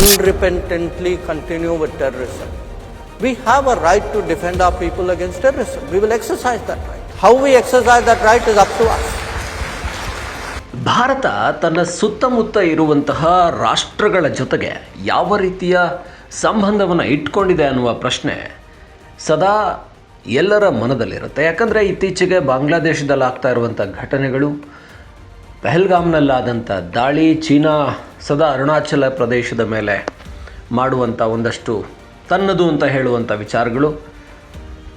unrepentantly continue with terrorism. We have a right to defend our people against terrorism. We will exercise that right. How we exercise that right is up to us. Bharat ತನ್ನ ಸುತ್ತಮುತ್ತ ಇರುವಂತಹ ರಾಷ್ಟ್ರಗಳ ಜೊತೆಗೆ ಯಾವ ರೀತಿಯ ಸಂಬಂಧವನ್ನು ಇಟ್ಕೊಂಡಿದೆ ಅನ್ನುವ ಪ್ರಶ್ನೆ ಸದಾ ಎಲ್ಲರ ಮನದಲ್ಲಿರುತ್ತೆ. ಯಾಕಂದರೆ ಇತ್ತೀಚೆಗೆ ಬಾಂಗ್ಲಾದೇಶದಲ್ಲಿ ಆಗ್ತಾ ಇರುವಂಥ ಘಟನೆಗಳು, ಪೆಹಲ್ಗಾಮ್ನಲ್ಲಾದಂಥ ದಾಳಿ, ಚೀನಾ ಸದಾ ಅರುಣಾಚಲ ಪ್ರದೇಶದ ಮೇಲೆ ಮಾಡುವಂಥ ಒಂದಷ್ಟು ತನ್ನದು ಅಂತ ಹೇಳುವಂಥ ವಿಚಾರಗಳು,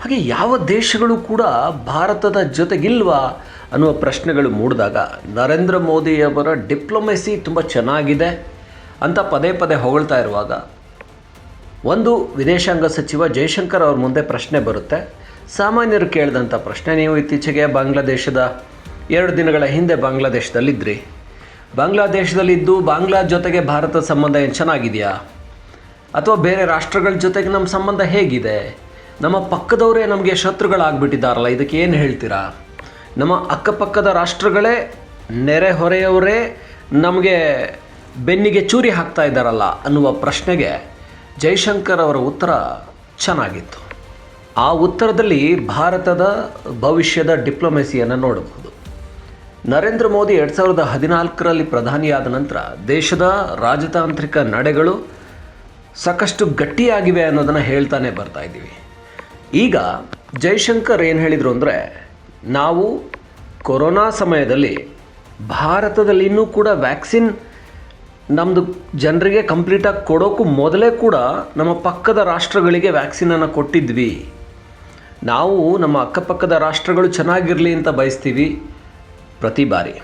ಹಾಗೆ ಯಾವ ದೇಶಗಳು ಕೂಡ ಭಾರತದ ಜೊತೆಗಿಲ್ವಾ ಅನ್ನುವ ಪ್ರಶ್ನೆಗಳು ಮೂಡಿದಾಗ ನರೇಂದ್ರ ಮೋದಿಯವರ ಡಿಪ್ಲೊಮೆಸಿ ತುಂಬ ಚೆನ್ನಾಗಿದೆ ಅಂತ ಪದೇ ಪದೇ ಹೊಗಳ್ತಾ ಇರುವಾಗ ಒಂದು ವಿದೇಶಾಂಗ ಸಚಿವ ಜೈಶಂಕರ್ ಅವ್ರ ಮುಂದೆ ಪ್ರಶ್ನೆ ಬರುತ್ತೆ. ಸಾಮಾನ್ಯರು ಕೇಳಿದಂಥ ಪ್ರಶ್ನೆ, ನೀವು ಇತ್ತೀಚೆಗೆ ಬಾಂಗ್ಲಾದೇಶದ 2 ದಿನಗಳ ಹಿಂದೆ ಬಾಂಗ್ಲಾದೇಶದಲ್ಲಿದ್ದಿರಿ. ಬಾಂಗ್ಲಾದೇಶದಲ್ಲಿದ್ದು ಬಾಂಗ್ಲಾ ಜೊತೆಗೆ ಭಾರತದ ಸಂಬಂಧ ಏನು ಚೆನ್ನಾಗಿದೆಯಾ, ಅಥವಾ ಬೇರೆ ರಾಷ್ಟ್ರಗಳ ಜೊತೆಗೆ ನಮ್ಮ ಸಂಬಂಧ ಹೇಗಿದೆ? ನಮ್ಮ ಪಕ್ಕದವರೇ ನಮಗೆ ಶತ್ರುಗಳಾಗ್ಬಿಟ್ಟಿದ್ದಾರಲ್ಲ, ಇದಕ್ಕೆ ಏನು ಹೇಳ್ತೀರಾ? ನಮ್ಮ ಅಕ್ಕಪಕ್ಕದ ರಾಷ್ಟ್ರಗಳೇ, ನೆರೆಹೊರೆಯವರೇ ನಮಗೆ ಬೆನ್ನಿಗೆ ಚೂರಿ ಹಾಕ್ತಾ ಇದ್ದಾರಲ್ಲ ಅನ್ನುವ ಪ್ರಶ್ನೆಗೆ ಜೈಶಂಕರ್ ಅವರ ಉತ್ತರ ಚೆನ್ನಾಗಿತ್ತು. ಆ ಉತ್ತರದಲ್ಲಿ ಭಾರತದ ಭವಿಷ್ಯದ ಡಿಪ್ಲೊಮೆಸಿಯನ್ನು ನೋಡಬಹುದು. ನರೇಂದ್ರ ಮೋದಿ 2014ರಲ್ಲಿ ಪ್ರಧಾನಿಯಾದ ನಂತರ ದೇಶದ ರಾಜತಾಂತ್ರಿಕ ನಡೆಗಳು ಸಾಕಷ್ಟು ಗಟ್ಟಿಯಾಗಿವೆ ಅನ್ನೋದನ್ನು ಹೇಳ್ತಾನೆ ಬರ್ತಾ ಇದ್ದೀವಿ. ಈಗ ಜೈಶಂಕರ್ ಏನು ಹೇಳಿದರು ಅಂದರೆ, ನಾವು ಕೊರೋನಾ ಸಮಯದಲ್ಲಿ ಭಾರತದಲ್ಲಿ ಇನ್ನೂ ಕೂಡ ವ್ಯಾಕ್ಸಿನ್ ನಮ್ಮದು ಜನರಿಗೆ ಕಂಪ್ಲೀಟಾಗಿ ಕೊಡೋಕ್ಕೂ ಮೊದಲೇ ಕೂಡ ನಮ್ಮ ಪಕ್ಕದ ರಾಷ್ಟ್ರಗಳಿಗೆ ವ್ಯಾಕ್ಸಿನನ್ನು ಕೊಟ್ಟಿದ್ವಿ. ನಾವು ನಮ್ಮ ಅಕ್ಕಪಕ್ಕದ ರಾಷ್ಟ್ರಗಳು ಚೆನ್ನಾಗಿರಲಿ ಅಂತ ಬಯಸ್ತೀವಿ. ಪ್ರತಿ ಬಾರಿ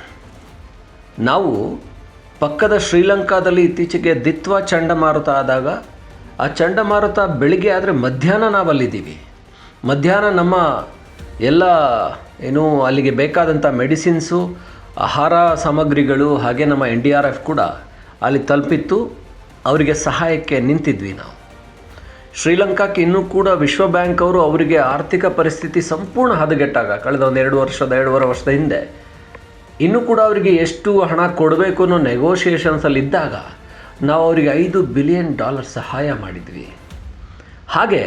ನಾವು ಪಕ್ಕದ ಶ್ರೀಲಂಕಾದಲ್ಲಿ ಇತ್ತೀಚೆಗೆ ದಿತ್ವಾ ಚಂಡಮಾರುತ ಆದಾಗ, ಆ ಚಂಡಮಾರುತ ಬೆಳಿಗ್ಗೆ ಆದರೆ ಮಧ್ಯಾಹ್ನ ನಾವಲ್ಲಿದ್ದೀವಿ. ಮಧ್ಯಾಹ್ನ ನಮ್ಮ ಎಲ್ಲ ಅಲ್ಲಿಗೆ ಬೇಕಾದಂಥ ಮೆಡಿಸಿನ್ಸು, ಆಹಾರ ಸಾಮಗ್ರಿಗಳು, ಹಾಗೆ ನಮ್ಮ NDRF ಕೂಡ ಅಲ್ಲಿ ತಲುಪಿತ್ತು. ಅವರಿಗೆ ಸಹಾಯಕ್ಕೆ ನಿಂತಿದ್ವಿ ನಾವು. ಶ್ರೀಲಂಕಾಕ್ಕೆ ಇನ್ನೂ ಕೂಡ ವಿಶ್ವ ಬ್ಯಾಂಕ್ ಅವರು ಅವರಿಗೆ ಆರ್ಥಿಕ ಪರಿಸ್ಥಿತಿ ಸಂಪೂರ್ಣ ಹದಗೆಟ್ಟಾಗ, ಕಳೆದ 2.5 ವರ್ಷದ ಹಿಂದೆ ಇನ್ನೂ ಕೂಡ ಅವರಿಗೆ ಎಷ್ಟು ಹಣ ಕೊಡಬೇಕು ಅನ್ನೋ ನೆಗೋಷಿಯೇಷನ್ಸಲ್ಲಿದ್ದಾಗ ನಾವು ಅವರಿಗೆ $5 ಬಿಲಿಯನ್ ಸಹಾಯ ಮಾಡಿದ್ವಿ. ಹಾಗೆ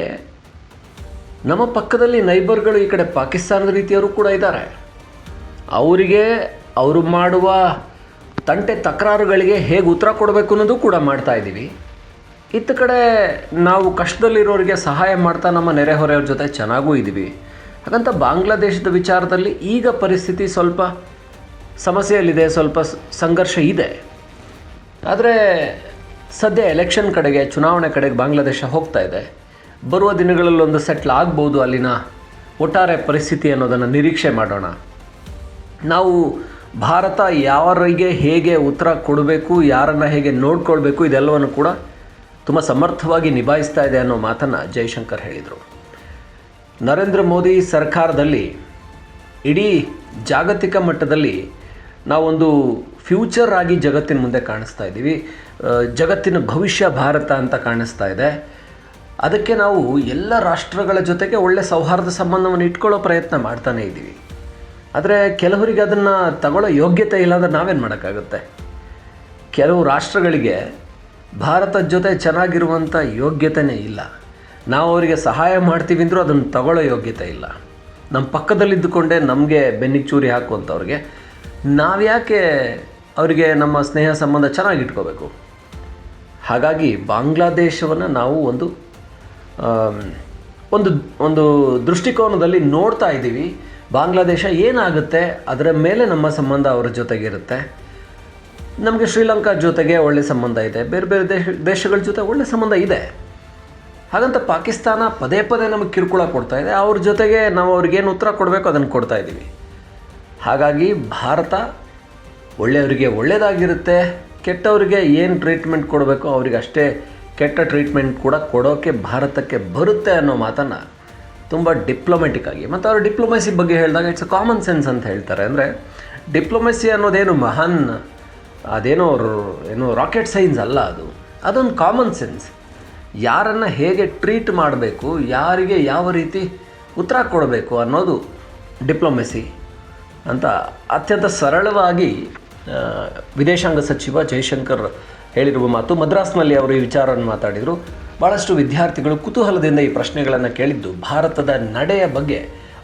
ನಮ್ಮ ಪಕ್ಕದಲ್ಲಿ ನೈಬರ್ಗಳು ಈ ಕಡೆ ಪಾಕಿಸ್ತಾನದ ರೀತಿಯವರು ಕೂಡ ಇದ್ದಾರೆ. ಅವರಿಗೆ ಅವರು ಮಾಡುವ ತಂಟೆ ತಕರಾರುಗಳಿಗೆ ಹೇಗೆ ಉತ್ತರ ಕೊಡಬೇಕು ಅನ್ನೋದು ಕೂಡ ಮಾಡ್ತಾ ಇದ್ದೀವಿ. ಇತ್ತ ಕಡೆ ನಾವು ಕಷ್ಟದಲ್ಲಿರೋರಿಗೆ ಸಹಾಯ ಮಾಡ್ತಾ ನಮ್ಮ ನೆರೆಹೊರೆಯವ್ರ ಜೊತೆ ಚೆನ್ನಾಗೂ ಇದ್ದೀವಿ. ಹಾಗಂತ ಬಾಂಗ್ಲಾದೇಶದ ವಿಚಾರದಲ್ಲಿ ಈಗ ಪರಿಸ್ಥಿತಿ ಸ್ವಲ್ಪ ಸಮಸ್ಯೆಯಲ್ಲಿದೆ, ಸ್ವಲ್ಪ ಸಂಘರ್ಷ ಇದೆ. ಆದರೆ ಸದ್ಯ ಎಲೆಕ್ಷನ್ ಕಡೆಗೆ, ಚುನಾವಣೆ ಕಡೆಗೆ ಬಾಂಗ್ಲಾದೇಶ ಹೋಗ್ತಾ ಇದೆ. ಬರುವ ದಿನಗಳಲ್ಲೊಂದು ಸೆಟ್ಲ್ ಆಗ್ಬೋದು ಅಲ್ಲಿನ ಒಟ್ಟಾರೆ ಪರಿಸ್ಥಿತಿ ಅನ್ನೋದನ್ನು ನಿರೀಕ್ಷೆ ಮಾಡೋಣ. ನಾವು ಭಾರತ ಯಾರಿಗೆ ಹೇಗೆ ಉತ್ತರ ಕೊಡಬೇಕು, ಯಾರನ್ನು ಹೇಗೆ ನೋಡ್ಕೊಳ್ಬೇಕು, ಇದೆಲ್ಲವನ್ನು ಕೂಡ ತುಂಬ ಸಮರ್ಥವಾಗಿ ನಿಭಾಯಿಸ್ತಾ ಇದೆ ಅನ್ನೋ ಮಾತನ್ನು ಜೈಶಂಕರ್ ಹೇಳಿದರು. ನರೇಂದ್ರ ಮೋದಿ ಸರ್ಕಾರದಲ್ಲಿ ಇಡೀ ಜಾಗತಿಕ ಮಟ್ಟದಲ್ಲಿ ನಾವೊಂದು ಫ್ಯೂಚರ್ ಆಗಿ ಜಗತ್ತಿನ ಮುಂದೆ ಕಾಣಿಸ್ತಾ ಇದ್ದೀವಿ. ಜಗತ್ತಿನ ಭವಿಷ್ಯ ಭಾರತ ಅಂತ ಕಾಣಿಸ್ತಾ ಇದೆ. ಅದಕ್ಕೆ ನಾವು ಎಲ್ಲ ರಾಷ್ಟ್ರಗಳ ಜೊತೆಗೆ ಒಳ್ಳೆ ಸೌಹಾರ್ದ ಸಂಬಂಧವನ್ನು ಇಟ್ಕೊಳ್ಳೋ ಪ್ರಯತ್ನ ಮಾಡ್ತಾನೇ ಇದ್ದೀವಿ. ಆದರೆ ಕೆಲವರಿಗೆ ಅದನ್ನು ತಗೊಳ್ಳೋ ಯೋಗ್ಯತೆ ಇಲ್ಲ ಅಂದರೆ ನಾವೇನು ಮಾಡೋಕ್ಕಾಗುತ್ತೆ? ಕೆಲವು ರಾಷ್ಟ್ರಗಳಿಗೆ ಭಾರತದ ಜೊತೆ ಚೆನ್ನಾಗಿರುವಂಥ ಯೋಗ್ಯತೆಯೇ ಇಲ್ಲ. ನಾವು ಅವರಿಗೆ ಸಹಾಯ ಮಾಡ್ತೀವಿ ಅಂದರೂ ಅದನ್ನು ತಗೊಳ್ಳೋ ಯೋಗ್ಯತೆ ಇಲ್ಲ. ನಮ್ಮ ಪಕ್ಕದಲ್ಲಿದ್ದುಕೊಂಡೇ ನಮಗೆ ಬೆನ್ನಿಗೆ ಚೂರಿ ಹಾಕುವಂಥವ್ರಿಗೆ ನಾವ್ಯಾಕೆ ಅವರಿಗೆ ನಮ್ಮ ಸ್ನೇಹ ಸಂಬಂಧ ಚೆನ್ನಾಗಿಟ್ಕೋಬೇಕು? ಹಾಗಾಗಿ ಬಾಂಗ್ಲಾದೇಶವನ್ನು ನಾವು ಒಂದು ದೃಷ್ಟಿಕೋನದಲ್ಲಿ ನೋಡ್ತಾ ಇದ್ದೀವಿ. ಬಾಂಗ್ಲಾದೇಶ ಏನಾಗುತ್ತೆ ಅದರ ಮೇಲೆ ನಮ್ಮ ಸಂಬಂಧ ಅವರ ಜೊತೆಗಿರುತ್ತೆ. ನಮಗೆ ಶ್ರೀಲಂಕಾ ಜೊತೆಗೆ ಒಳ್ಳೆ ಸಂಬಂಧ ಇದೆ, ಬೇರೆ ಬೇರೆ ದೇಶಗಳ ಜೊತೆ ಒಳ್ಳೆ ಸಂಬಂಧ ಇದೆ. ಹಾಗಂತ ಪಾಕಿಸ್ತಾನ ಪದೇ ಪದೇ ನಮಗೆ ಕಿರುಕುಳ ಕೊಡ್ತಾ ಇದೆ. ಅವ್ರ ಜೊತೆಗೆ ನಾವು ಅವ್ರಿಗೇನು ಉತ್ತರ ಕೊಡಬೇಕು ಅದನ್ನು ಕೊಡ್ತಾ ಇದ್ದೀವಿ. ಹಾಗಾಗಿ ಭಾರತ ಒಳ್ಳೆಯವರಿಗೆ ಒಳ್ಳೆಯದಾಗಿರುತ್ತೆ, ಕೆಟ್ಟವರಿಗೆ ಏನು ಟ್ರೀಟ್ಮೆಂಟ್ ಕೊಡಬೇಕು ಅವರಿಗೆ ಅಷ್ಟೇ ಕೆಟ್ಟ ಟ್ರೀಟ್ಮೆಂಟ್ ಕೂಡ ಕೊಡೋಕ್ಕೆ ಭಾರತಕ್ಕೆ ಬರುತ್ತೆ ಅನ್ನೋ ಮಾತನ್ನು ತುಂಬ ಡಿಪ್ಲೊಮೆಟಿಕ್ ಆಗಿ, ಮತ್ತು ಅವರು ಡಿಪ್ಲೊಮೆಸಿ ಬಗ್ಗೆ ಹೇಳಿದಾಗ ಇಟ್ಸ್ ಅ ಕಾಮನ್ ಸೆನ್ಸ್ ಅಂತ ಹೇಳ್ತಾರೆ. ಅಂದರೆ ಡಿಪ್ಲೊಮೆಸಿ ಅನ್ನೋದೇನು ಮಹಾನ್ ಅದೇನೋ ರಾಕೆಟ್ ಸೈನ್ಸ್ ಅಲ್ಲ, ಅದೊಂದು ಕಾಮನ್ ಸೆನ್ಸ್. ಯಾರನ್ನು ಹೇಗೆ ಟ್ರೀಟ್ ಮಾಡಬೇಕು, ಯಾರಿಗೆ ಯಾವ ರೀತಿ ಉತ್ತರ ಕೊಡಬೇಕು ಅನ್ನೋದು ಡಿಪ್ಲೊಮೆಸಿ ಅಂತ ಅತ್ಯಂತ ಸರಳವಾಗಿ ವಿದೇಶಾಂಗ ಸಚಿವ ಜೈಶಂಕರ್ ಹೇಳಿರುವ ಮಾತು. ಮದ್ರಾಸ್ನಲ್ಲಿ ಅವರು ಈ ವಿಚಾರವನ್ನು ಮಾತಾಡಿದರು. ಭಾಳಷ್ಟು ವಿದ್ಯಾರ್ಥಿಗಳು ಕುತೂಹಲದಿಂದ ಈ ಪ್ರಶ್ನೆಗಳನ್ನು ಕೇಳಿದ್ದು ಭಾರತದ ನಡೆಯ ಬಗ್ಗೆ,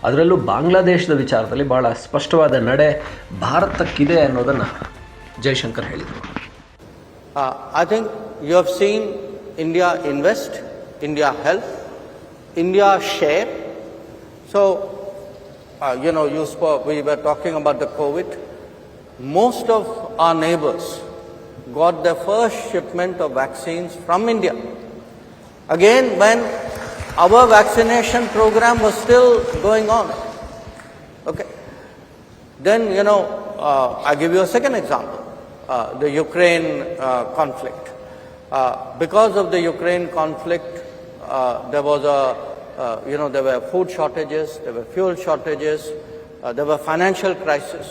ಅದರಲ್ಲೂ ಬಾಂಗ್ಲಾದೇಶದ ವಿಚಾರದಲ್ಲಿ ಭಾಳ ಸ್ಪಷ್ಟವಾದ ನಡೆ ಭಾರತಕ್ಕಿದೆ ಅನ್ನೋದನ್ನು ಜೈಶಂಕರ್ ಹೇಳಿದರು. I think you have seen India invest, India help, India share. So, we were talking about the COVID. Most of our neighbors got their first shipment of vaccines from India. Again, when our vaccination program was still going on. Okay. Then, I'll give you a second example. The Ukraine conflict. Because of the Ukraine conflict, there was there were food shortages, there were fuel shortages, there were financial crisis.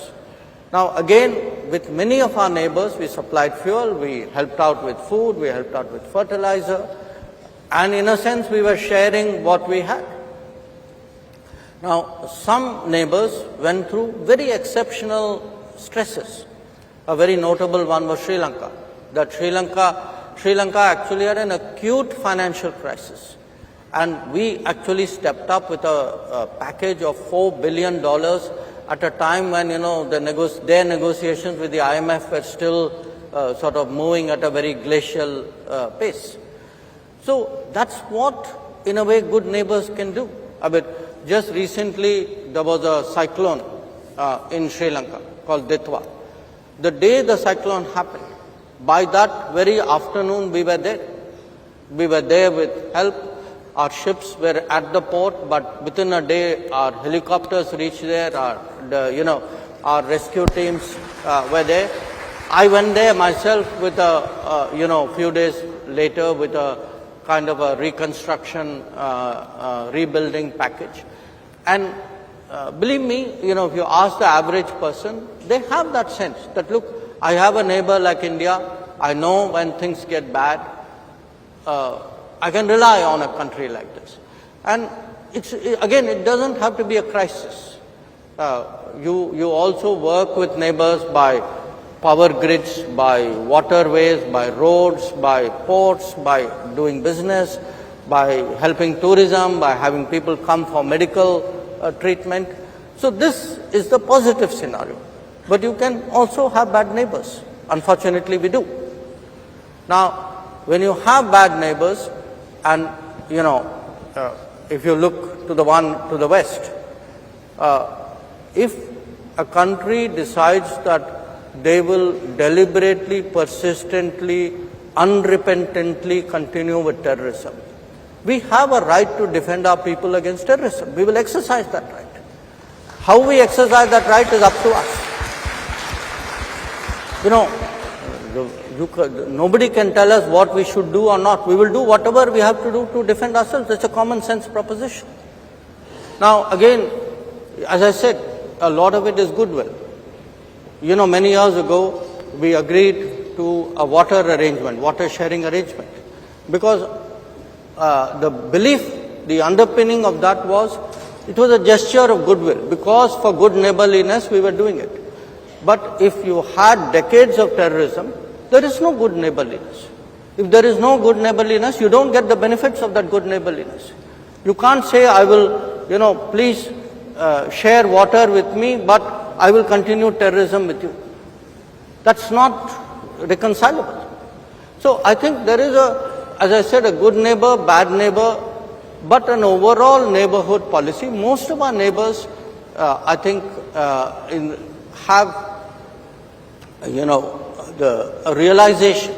Now again, with many of our neighbors, we supplied fuel, we helped out with food, we helped out with fertilizer, and in a sense we were sharing what we had. Now some neighbors went through very exceptional stresses. A very notable one was Sri Lanka. That Sri Lanka actually had an acute financial crisis. And we actually stepped up with a package of $4 billion at a time when, their negotiations with the IMF were still sort of moving at a very glacial pace. So that's what, in a way, good neighbors can do. I mean, just recently there was a cyclone in Sri Lanka called Ditwa. The day the cyclone happened, by that very afternoon we were there. We were there with help. Our ships were at the port, but within a day our helicopters reached there, our rescue teams were there. I went there myself with few days later with a kind of a reconstruction, rebuilding package. And believe me, if you ask the average person, they have that sense that, look, I have a neighbor like India, I know when things get bad, I can rely on a country like this. And it doesn't have to be a crisis. You also work with neighbors by power grids, by waterways, by roads, by ports, by doing business, by helping tourism, by having people come for medical treatment. So this is the positive scenario. But you can also have bad neighbors. Unfortunately, we do. Now, when you have bad neighbors, and if you look to the one to the west, if a country decides that they will deliberately, persistently, unrepentantly continue with terrorism, we have a right to defend our people against terrorism. We will exercise that right. How we exercise that right is up to us. Nobody can tell us what we should do or not. We will do whatever we have to do to defend ourselves. It's a common sense proposition. Now again, as I said, a lot of it is goodwill. Many years ago, we agreed to a water sharing arrangement. Because the belief, the underpinning of that was, it was a gesture of goodwill. Because for good neighborliness, we were doing it. But if you had decades of terrorism, there is no good neighborliness. If there is no good neighborliness, you don't get the benefits of that good neighborliness. You can't say, I will, please share water with me, but I will continue terrorism with you. That's not reconcilable. So I think there is as I said, a good neighbor, bad neighbor, but an overall neighborhood policy. Most of our neighbors, I think, have, a realization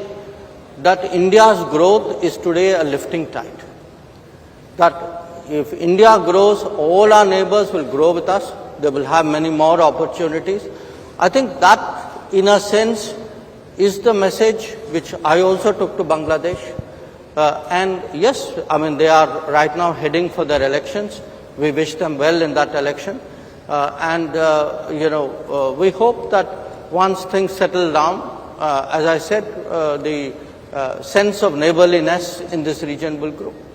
that India's growth is today a lifting tide. That if India grows, all our neighbors will grow with us. They will have many more opportunities. I think that, in a sense, is the message which I also took to Bangladesh. And yes, they are right now heading for their elections. We wish them well in that election. We hope that once things settle down, as I said, the sense of neighborliness in this region will grow.